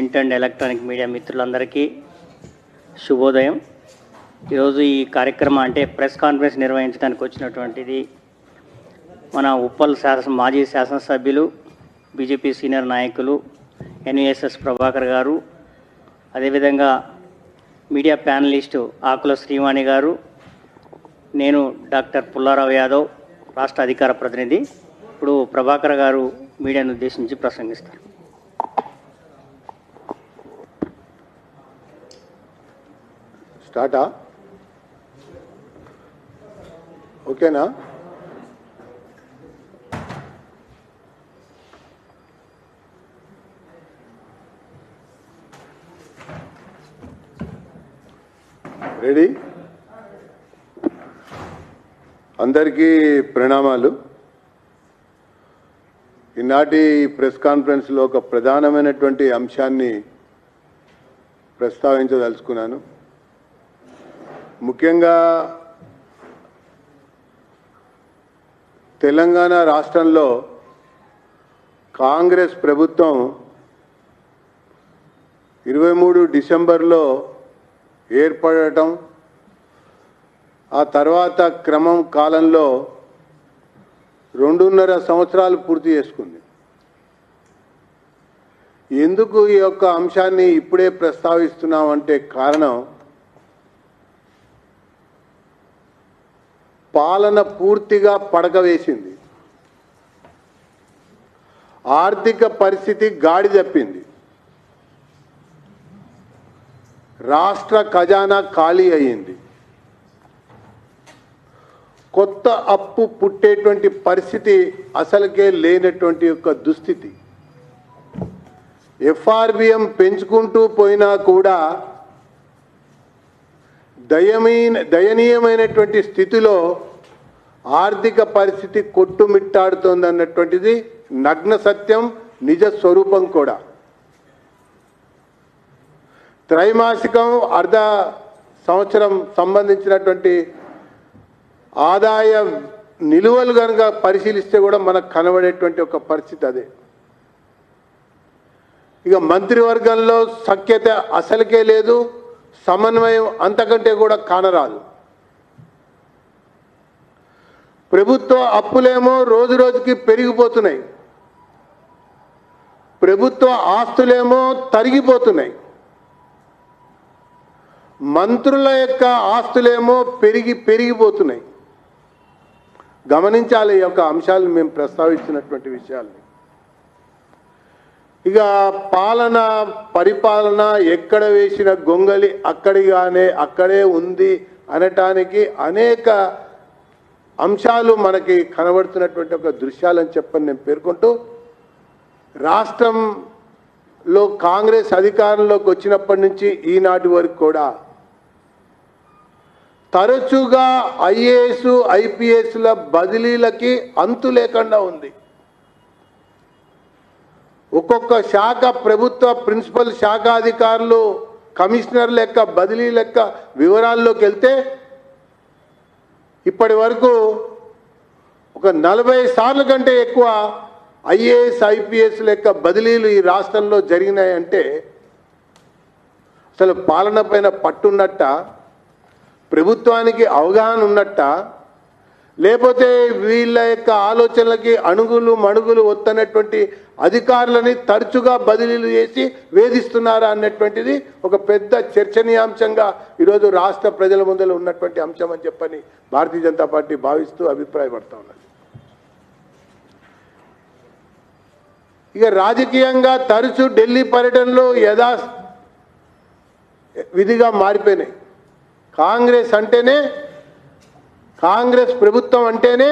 Print and electronic media మిత్రులందరికీ శుభోదయం. ఈరోజు ఈ కార్యక్రమం అంటే ప్రెస్ కాన్ఫరెన్స్ నిర్వహించడానికి వచ్చినటువంటిది మన ఉప్పల్ మాజీ శాసనసభ్యులు, బీజేపీ సీనియర్ నాయకులు ఎన్విఎస్ఎస్ ప్రభాకర్ గారు, అదేవిధంగా మీడియా ప్యానలిస్టు ఆకుల శ్రీవాణి గారు, నేను డాక్టర్ పుల్లారావు యాదవ్, రాష్ట్ర అధికార ప్రతినిధి. ఇప్పుడు ప్రభాకర్ గారు మీడియాను ఉద్దేశించి ప్రసంగిస్తారు. స్టార్టా? ఓకేనా? రెడీ? అందరికీ ప్రణామాలు. ఈనాటి ప్రెస్ కాన్ఫరెన్స్లో ఒక ప్రధానమైనటువంటి అంశాన్ని ప్రస్తావించదలుచుకున్నాను. ముఖ్యంగా తెలంగాణ రాష్ట్రంలో కాంగ్రెస్ ప్రభుత్వం 23 డిసెంబర్లో ఏర్పడటం, ఆ తర్వాత క్రమం కాలంలో 2.5 సంవత్సరాలు పూర్తి చేసుకుంది. ఎందుకు ఈ యొక్క అంశాన్ని ఇప్పుడే ప్రస్తావిస్తున్నామంటే కారణం, పాలన పూర్తిగా పడకవేసింది, ఆర్థిక పరిస్థితి గాడి తప్పింది, రాష్ట్ర ఖజానా ఖాళీ అయ్యింది, కొత్త అప్పు పుట్టేటువంటి పరిస్థితి అసలుకే లేనటువంటి యొక్క దుస్థితి. ఎఫ్ఆర్బిఎం పెంచుకుంటూ పోయినా కూడా దయనీయమైనటువంటి స్థితిలో ఆర్థిక పరిస్థితి కొట్టుమిట్టాడుతోందన్నటువంటిది నగ్న సత్యం, నిజ స్వరూపం కూడా. త్రైమాసికం, అర్ధ సంవత్సరం సంబంధించినటువంటి ఆదాయ నిలువలు కనుక పరిశీలిస్తే కూడా మనకు కనబడేటువంటి ఒక పరిస్థితి అదే. ఇక మంత్రివర్గంలో సఖ్యత అసలుకే లేదు, సమన్వయం అంతకంటే కూడా కానరాదు. ప్రభుత్వ అప్పులేమో రోజు రోజుకి పెరిగిపోతున్నాయి, ప్రభుత్వ ఆస్తులేమో తరిగిపోతున్నాయి, మంత్రుల యొక్క ఆస్తులేమో పెరిగిపోతున్నాయి. గమనించాలి ఈ యొక్క అంశాలను మేము ప్రస్తావించినటువంటి విషయాల్ని. ఇక పరిపాలన ఎక్కడ వేసిన గొంగలి అక్కడే ఉంది అనటానికి అనేక అంశాలు మనకి కనబడుతున్నటువంటి ఒక దృశ్యాలని చెప్పని నేను పేర్కొంటూ, రాష్ట్రంలో కాంగ్రెస్ అధికారంలోకి వచ్చినప్పటి నుంచి ఈనాటి వరకు కూడా తరచుగా ఐఏఎస్, ఐపీఎస్ల బదిలీలకి అంతు లేకుండా ఉంది. ఒక్కొక్క శాఖ ప్రభుత్వ ప్రిన్సిపల్ శాఖాధికారులు, కమిషనర్ లెక్క బదిలీ లెక్క వివరాల్లోకి వెళ్తే ఇప్పటి వరకు ఒక 40 సార్లు కంటే ఎక్కువ ఐఏఎస్, ఐపీఎస్ లెక్క బదిలీలు ఈ రాష్ట్రంలో జరిగినాయంటే అసలు పాలన పైన పట్టున్నట్ట, ప్రభుత్వానికి అవగాహన ఉన్నట్ట, లేకపోతే వీళ్ళ యొక్క ఆలోచనలకి అణుగులు మణుగులు వస్తున్నటువంటి అధికారులని తరచుగా బదిలీలు చేసి వేధిస్తున్నారా అన్నటువంటిది ఒక పెద్ద చర్చనీయాంశంగా ఈరోజు రాష్ట్ర ప్రజల ముందర ఉన్నటువంటి అంశం అని చెప్పని భారతీయ జనతా పార్టీ భావిస్తూ అభిప్రాయపడతా ఉన్నది. ఇక రాజకీయంగా తరచూ ఢిల్లీ పర్యటనలు విధిగా మారిపోయినాయి. కాంగ్రెస్ ప్రభుత్వం అంటేనే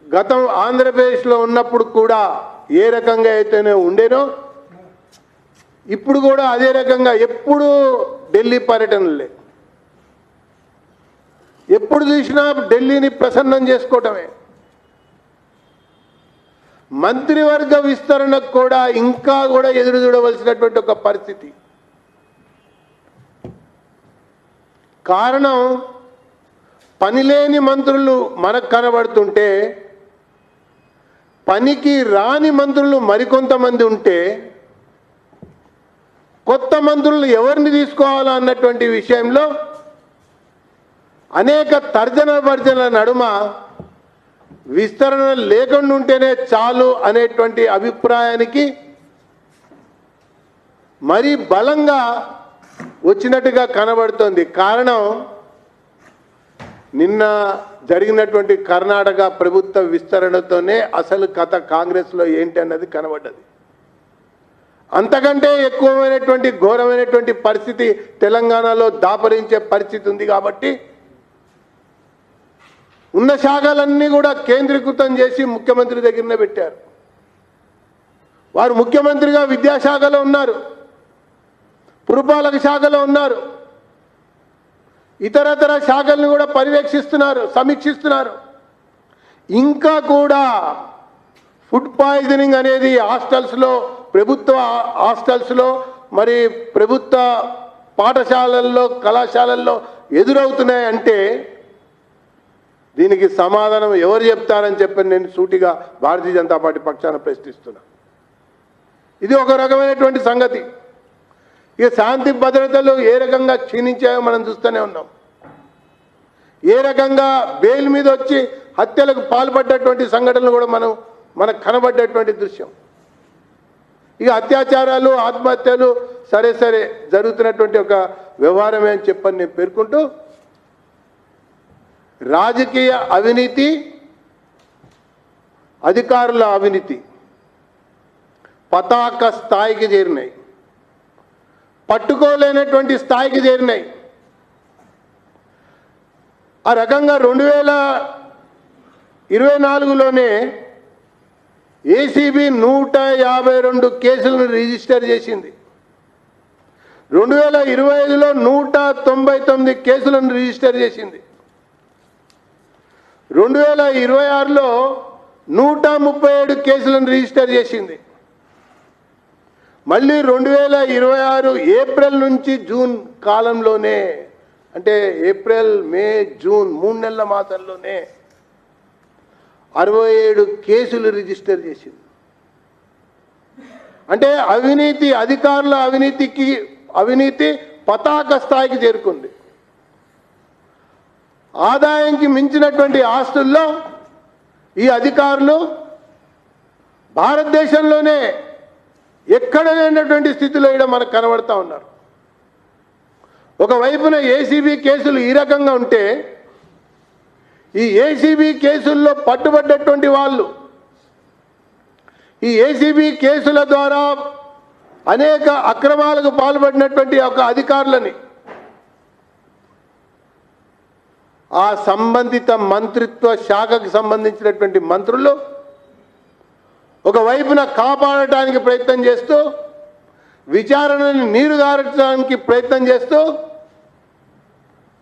గతం ఆంధ్రప్రదేశ్లో ఉన్నప్పుడు కూడా ఏ రకంగా అయితేనే ఉండేనో ఇప్పుడు కూడా అదే రకంగా ఎప్పుడు ఢిల్లీ పర్యటనలే, ఎప్పుడు చూసినా ఢిల్లీని ప్రసన్నం చేసుకోవటమే. మంత్రివర్గ విస్తరణకు కూడా ఇంకా కూడా ఎదురు చూడవలసినటువంటి ఒక పరిస్థితి. కారణం, పనిలేని మంత్రులు మనకు కనబడుతుంటే పనికి రాని మంత్రులు మరికొంతమంది ఉంటే కొత్త మంత్రులు ఎవరిని తీసుకోవాలో అన్నటువంటి విషయంలో అనేక తర్జన భర్జనల నడుమ విస్తరణ లేకుండా ఉంటేనే చాలు అనేటువంటి అభిప్రాయానికి మరీ బలంగా వచ్చినట్టుగా కనబడుతోంది. కారణం నిన్న జరిగినటువంటి కర్ణాటక ప్రభుత్వ విస్తరణతోనే అసలు కథ కాంగ్రెస్లో ఏంటి అన్నది కనబడ్డది. అంతకంటే ఎక్కువమైనటువంటి ఘోరమైనటువంటి పరిస్థితి తెలంగాణలో దాపరించే పరిస్థితి ఉంది. కాబట్టి ఉన్న శాఖలన్నీ కూడా కేంద్రీకృతం చేసి ముఖ్యమంత్రి దగ్గరనే పెట్టారు. వారు ముఖ్యమంత్రిగా విద్యాశాఖలో ఉన్నారు, పురపాలక శాఖలో ఉన్నారు, ఇతరతర శాఖల్ని కూడా పర్యవేక్షిస్తున్నారు, సమీక్షిస్తున్నారు. ఇంకా కూడా ఫుడ్ పాయిజనింగ్ అనేది హాస్టల్స్లో, ప్రభుత్వ హాస్టల్స్లో, మరి ప్రభుత్వ పాఠశాలల్లో, కళాశాలల్లో ఎదురవుతున్నాయంటే దీనికి సమాధానం ఎవరు చెప్తారని చెప్పి నేను సూటిగా భారతీయ జనతా పార్టీ పక్షాన ప్రశ్నిస్తున్నా. ఇది ఒక రకమైనటువంటి సంగతి. ఇక శాంతి భద్రతలు ఏ రకంగా క్షీణించాయో మనం చూస్తూనే ఉన్నాం. ఏ రకంగా బెయిల్ మీద వచ్చి హత్యలకు పాల్పడ్డటువంటి సంఘటనలు కూడా మనకు కనబడ్డటువంటి దృశ్యం. ఇక అత్యాచారాలు, ఆత్మహత్యలు సరే జరుగుతున్నటువంటి ఒక వ్యవహారమే అని చెప్పని నేను పేర్కొంటూ, రాజకీయ అవినీతి, అధికారుల అవినీతి పతాక స్థాయికి చేరినాయి, పట్టుకోలేనటువంటి స్థాయికి చేరినాయి. ఆ రకంగా 2024లోనే ఏసీబీ 152 కేసులను రిజిస్టర్ చేసింది. 2025లో 199 కేసులను రిజిస్టర్ చేసింది. 2026లో 137 కేసులను రిజిస్టర్ చేసింది. మళ్ళీ 2026 ఏప్రిల్ నుంచి జూన్ కాలంలోనే, అంటే ఏప్రిల్, మే, జూన్ 3 నెలల మాసంలోనే 67 కేసులు రిజిస్టర్ చేసింది. అంటే అవినీతి, అధికారుల అవినీతి పతాక స్థాయికి చేరుకుంది. ఆదాయానికి మించినటువంటి ఆస్తుల్లో ఈ అధికారులు భారతదేశంలోనే ఎక్కడ లేనటువంటి స్థితిలో ఇక్కడ మనకు కనబడతా ఉన్నారు. ఒకవైపున ఏసీబీ కేసులు ఈ రకంగా ఉంటే, ఈ ఏసీబీ కేసుల్లో పట్టుబడ్డటువంటి వాళ్ళు, ఈ ఏసీబీ కేసుల ద్వారా అనేక అక్రమాలకు పాల్పడినటువంటి ఒక అధికారులని ఆ సంబంధిత మంత్రిత్వ శాఖకు సంబంధించినటువంటి మంత్రులు ఒకవైపున కాపాడటానికి ప్రయత్నం చేస్తూ, విచారణని నీరుగార్చడానికి ప్రయత్నం చేస్తూ,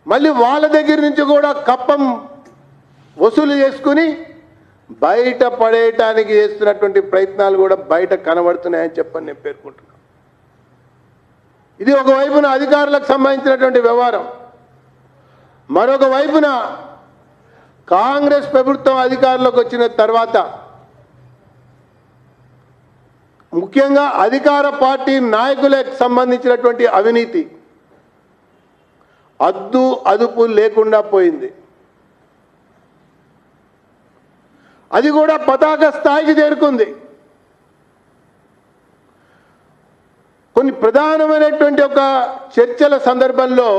మళ్ళీ వాళ్ళ దగ్గర నుంచి కూడా కప్పం వసూలు చేసుకుని బయట పడేయటానికి చేస్తున్నటువంటి ప్రయత్నాలు కూడా బయట కనబడుతున్నాయని చెప్పని నేను పేర్కొంటున్నాను. ఇది ఒకవైపున అధికారులకు సంబంధించినటువంటి వ్యవహారం. మరొక వైపున కాంగ్రెస్ ప్రభుత్వం అధికారంలోకి వచ్చిన తర్వాత ముఖ్యంగా అధికార పార్టీ నాయకులకు సంబంధించినటువంటి అవినీతి అద్దు అదుపు లేకుండా పోయింది. అది కూడా పతాక స్థాయికి చేరుకుంది. కొన్ని ప్రధానమైనటువంటి ఒక చర్చల సందర్భంలో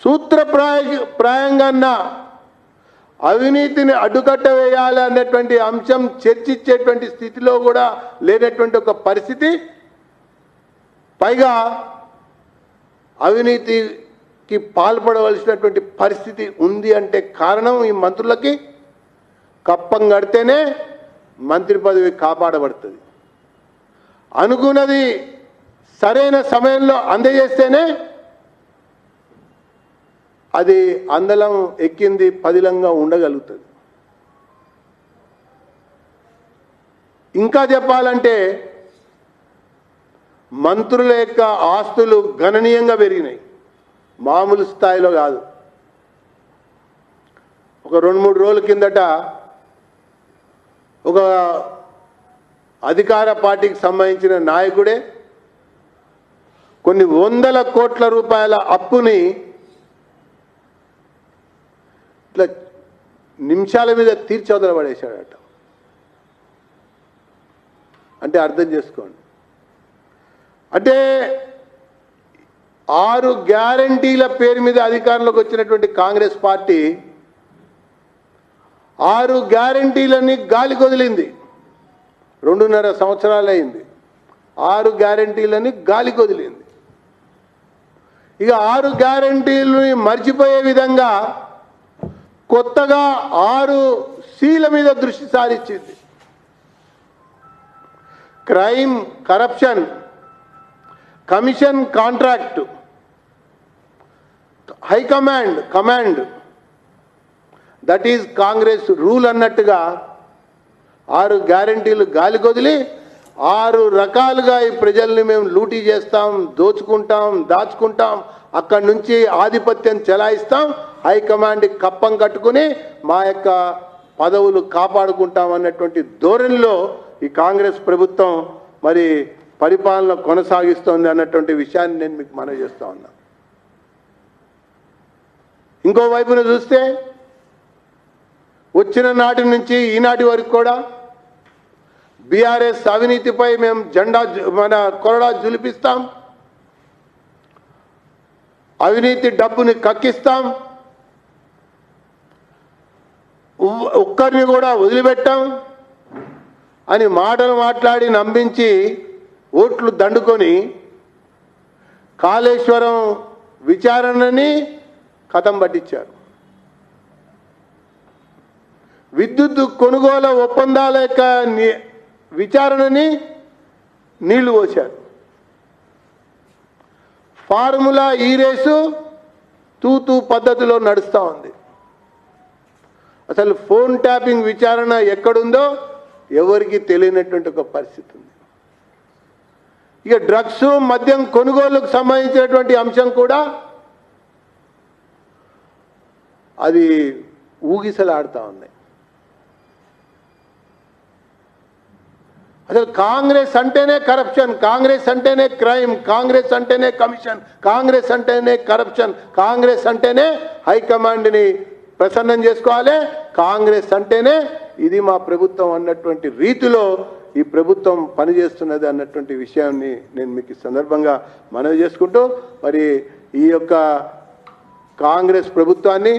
సూత్రప్రాయంగా అవినీతిని అడ్డుకట్ట వేయాలి అన్నటువంటి అంశం చర్చించేటువంటి స్థితిలో కూడా లేనటువంటి ఒక పరిస్థితి. పైగా అవినీతికి పాల్పడవలసినటువంటి పరిస్థితి ఉంది అంటే కారణం ఈ మంత్రులకి కప్పం కడితేనే మంత్రి పదవి కాపాడబడుతుంది. అనుకున్నది సరైన సమయంలో అందజేస్తేనే అది అందలం ఎక్కింది పదిలంగా ఉండగలుగుతుంది. ఇంకా చెప్పాలంటే మంత్రుల యొక్క ఆస్తులు గణనీయంగా పెరిగినాయి, మామూలు స్థాయిలో కాదు. ఒక 2-3 రోజుల కిందట ఒక అధికార పార్టీకి సంబంధించిన నాయకుడే కొన్ని వందల కోట్ల రూపాయల అప్పుని ఇట్లా నిమిషాల మీద తీర్చొదలబడేశాడట. అంటే అర్థం చేసుకోండి. అంటే 6 గ్యారంటీల పేరు మీద అధికారంలోకి వచ్చినటువంటి కాంగ్రెస్ పార్టీ 6 గ్యారంటీలని గాలికి వదిలింది. 2.5 సంవత్సరాలు అయింది. 6 గ్యారంటీలని గాలికి వదిలింది. ఇక 6 గ్యారంటీలని మర్చిపోయే విధంగా కొత్తగా 6 Cల మీద దృష్టి సారించింది. Crime, corruption, commission, contract, high command, command, that is Congress rule అన్నట్టుగా 6 గ్యారంటీలు గాలికొదిలి 6 రకాలుగా ఈ ప్రజల్ని మేము లూటీ చేస్తాం, దోచుకుంటాం, దాచుకుంటాం, అక్కడి నుంచి ఆధిపత్యం చెలాయిస్తాం, హైకమాండ్కి కప్పం కట్టుకుని మా యొక్క పదవులు కాపాడుకుంటాం అన్నటువంటి ధోరణిలో ఈ కాంగ్రెస్ ప్రభుత్వం మరి పరిపాలన కొనసాగిస్తోంది అన్నటువంటి విషయాన్ని నేను మీకు మనవి చేస్తా ఉన్నా. ఇంకో వైపున చూస్తే వచ్చిన నాటి నుంచి ఈనాటి వరకు కూడా బీఆర్ఎస్ అవినీతిపై మేము కొరడా జులిపిస్తాం, అవినీతి డబ్బుని కక్కిస్తాం, ఒక్కరిని కూడా వదిలిపెట్టాం అని మాటలు మాట్లాడి నమ్మించి ఓట్లు దండుకొని కాళేశ్వరం విచారణని కథం పట్టించారు. విద్యుత్ కొనుగోలు ఒప్పందాల యొక్క విచారణని నీళ్లు పోశారు. ఫార్ములా ఈ రేసు తూతూ పద్ధతిలో నడుస్తూ ఉంది. అసలు ఫోన్ ట్యాపింగ్ విచారణ ఎక్కడుందో ఎవరికి తెలియనటువంటి ఒక పరిస్థితి ఉంది. ఇక డ్రగ్స్, మద్యం కొనుగోలుకు సంబంధించినటువంటి అంశం కూడా అది ఊగిసలాడుతూ ఉంది. అసలు కాంగ్రెస్ అంటేనే కరప్షన్, కాంగ్రెస్ అంటేనే క్రైమ్, కాంగ్రెస్ అంటేనే కమిషన్, కాంగ్రెస్ అంటేనే కరప్షన్, కాంగ్రెస్ అంటేనే హైకమాండ్ని ప్రసన్నం చేసుకోవాలి, కాంగ్రెస్ అంటేనే ఇది మా ప్రభుత్వం అన్నటువంటి రీతిలో ఈ ప్రభుత్వం పనిచేస్తున్నది అన్నటువంటి విషయాన్ని నేను మీకు ఈ సందర్భంగా మనవి చేసుకుంటూ మరి ఈ యొక్క కాంగ్రెస్ ప్రభుత్వాన్ని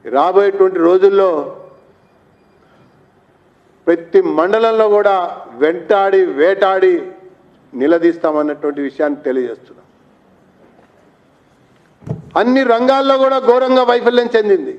రాబోయేటువంటి రోజుల్లో ప్రతి మండలంలో కూడా వెంటాడి వేటాడి నిలదీస్తామన్నటువంటి విషయాన్ని తెలియజేస్తున్నాం. అన్ని రంగాల్లో కూడా ఘోరంగా వైఫల్యం చెందింది.